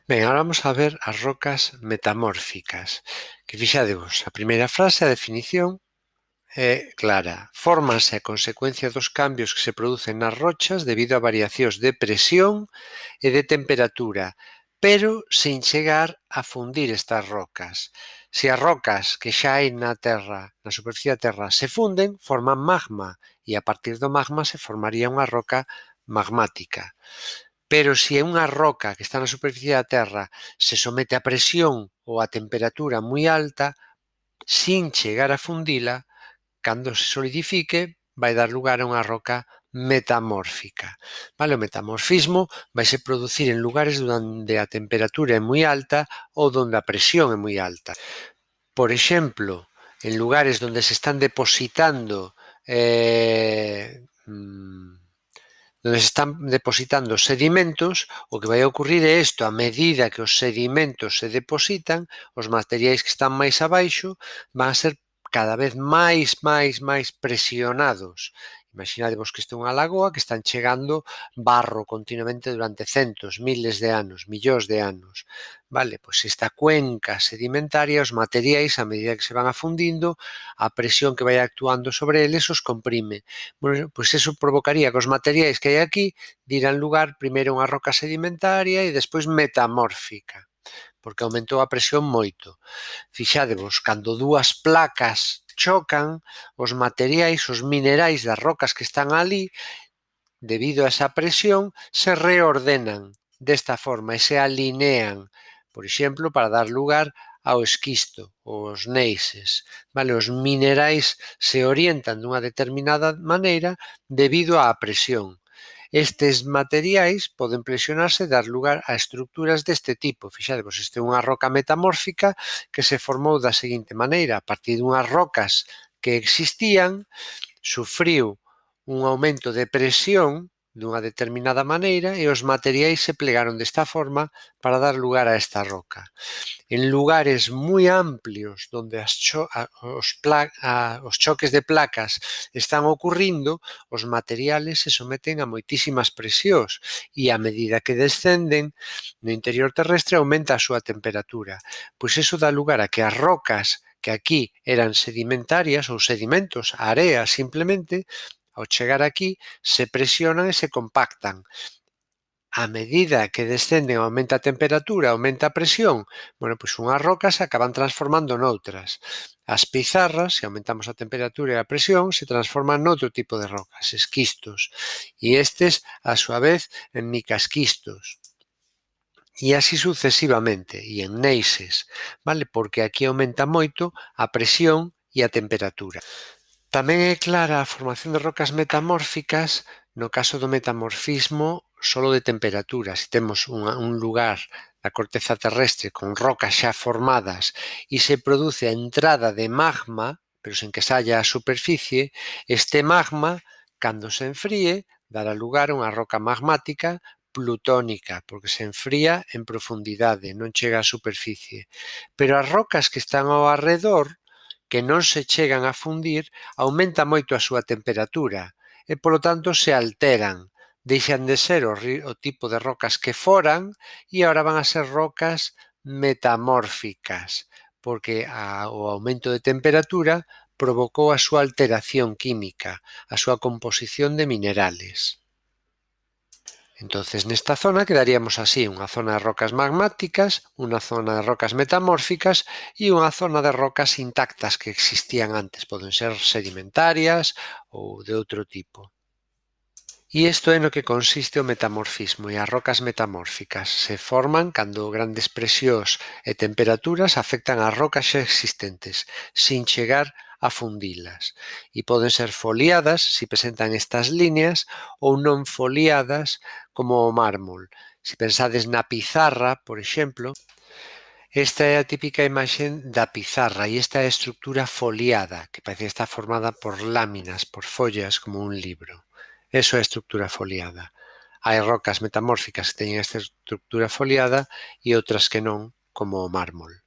Ben, agora vamos a ver as rocas metamórficas, que fixadevos, a primeira frase, a definición, é clara. Fórmanse a consecuencia dos cambios que se producen nas rochas debido a variacións de presión e de temperatura, pero sen chegar a fundir estas rocas. Se as rocas que xa hai na Terra, na superficie da Terra, se funden, forman magma, e a partir do magma se formaría unha roca magmática. Pero se unha roca que está na superficie da Terra se somete a presión ou a temperatura moi alta, sin chegar a fundila, cando se solidifique, vai dar lugar a unha roca metamórfica. Vale? O metamorfismo vai se producir en lugares onde a temperatura é moi alta ou onde a presión é moi alta. Por exemplo, en lugares onde se están depositando onde se están depositando sedimentos, o que vai ocurrir é isto: a medida que os sedimentos se depositan, os materiais que están máis abaixo van a ser cada vez máis presionados. Imaginadevos que isto é unha lagoa que están chegando barro continuamente durante centos, miles de anos, millóns de anos. Vale, pois esta cuenca sedimentaria, os materiais, a medida que se van afundindo, a presión que vai actuando sobre eles os comprime. Bueno, pois eso provocaría que os materiais que hai aquí diran lugar primeiro a unha roca sedimentaria e despois metamórfica, porque aumentou a presión moito. Fixadevos, cando dúas placas chocan, os materiais, os minerais das rocas que están ali, debido a esa presión, se reordenan desta forma e se alinean, por exemplo, para dar lugar ao esquisto, os neises. Vale? Os minerais se orientan dunha determinada maneira debido á presión. Estes materiais poden presionarse e dar lugar a estructuras deste tipo. Fixadevos, isto é unha roca metamórfica que se formou da seguinte maneira: a partir dunhas rocas que existían, sufriu un aumento de presión dunha determinada maneira e os materiais se plegaron desta forma para dar lugar a esta roca. En lugares moi amplios onde os choques de placas están ocurrindo, os materiales se someten a moitísimas presións e a medida que descenden no interior terrestre aumenta a súa temperatura. Pois iso dá lugar a que as rocas que aquí eran sedimentarias ou sedimentos, area simplemente, ao chegar aquí se presionan e se compactan. A medida que descenden aumenta a temperatura, aumenta a presión, bueno, pois unhas rocas se acaban transformando noutras. As pizarras, se aumentamos a temperatura e a presión, se transforman noutro tipo de rocas, esquistos, e estes, a súa vez, en micasquistos. E así sucesivamente, e en neises, vale? Porque aquí aumenta moito a presión e a temperatura. Tamén é clara a formación de rocas metamórficas no caso do metamorfismo solo de temperatura. Se temos un lugar da corteza terrestre con rocas xa formadas e se produce a entrada de magma, pero sen que saia á superficie, este magma, cando se enfríe, dará lugar a unha roca magmática plutónica, porque se enfría en profundidade, non chega á superficie. Pero as rocas que están ao arredor, que non se chegan a fundir, aumenta moito a súa temperatura e, polo tanto, se alteran. Deixan de ser o tipo de rocas que foran e agora van a ser rocas metamórficas, porque o aumento de temperatura provocou a súa alteración química, a súa composición de minerales. Entonces, nesta zona quedaríamos así: unha zona de rocas magmáticas, unha zona de rocas metamórficas e unha zona de rocas intactas que existían antes. Poden ser sedimentarias ou de outro tipo. E isto é no que consiste o metamorfismo, e as rocas metamórficas se forman cando grandes presións e temperaturas afectan as rocas xa existentes, sin chegar a fundilas. E poden ser foliadas, se presentan estas líneas, ou non foliadas, como o mármol. Se pensades na pizarra, por exemplo, esta é a típica imaxe da pizarra e esta é a estructura foliada, que parece que está formada por láminas, por follas, como un libro. Eso é a estructura foliada. Hai rocas metamórficas que teñen esta estructura foliada e outras que non, como o mármol.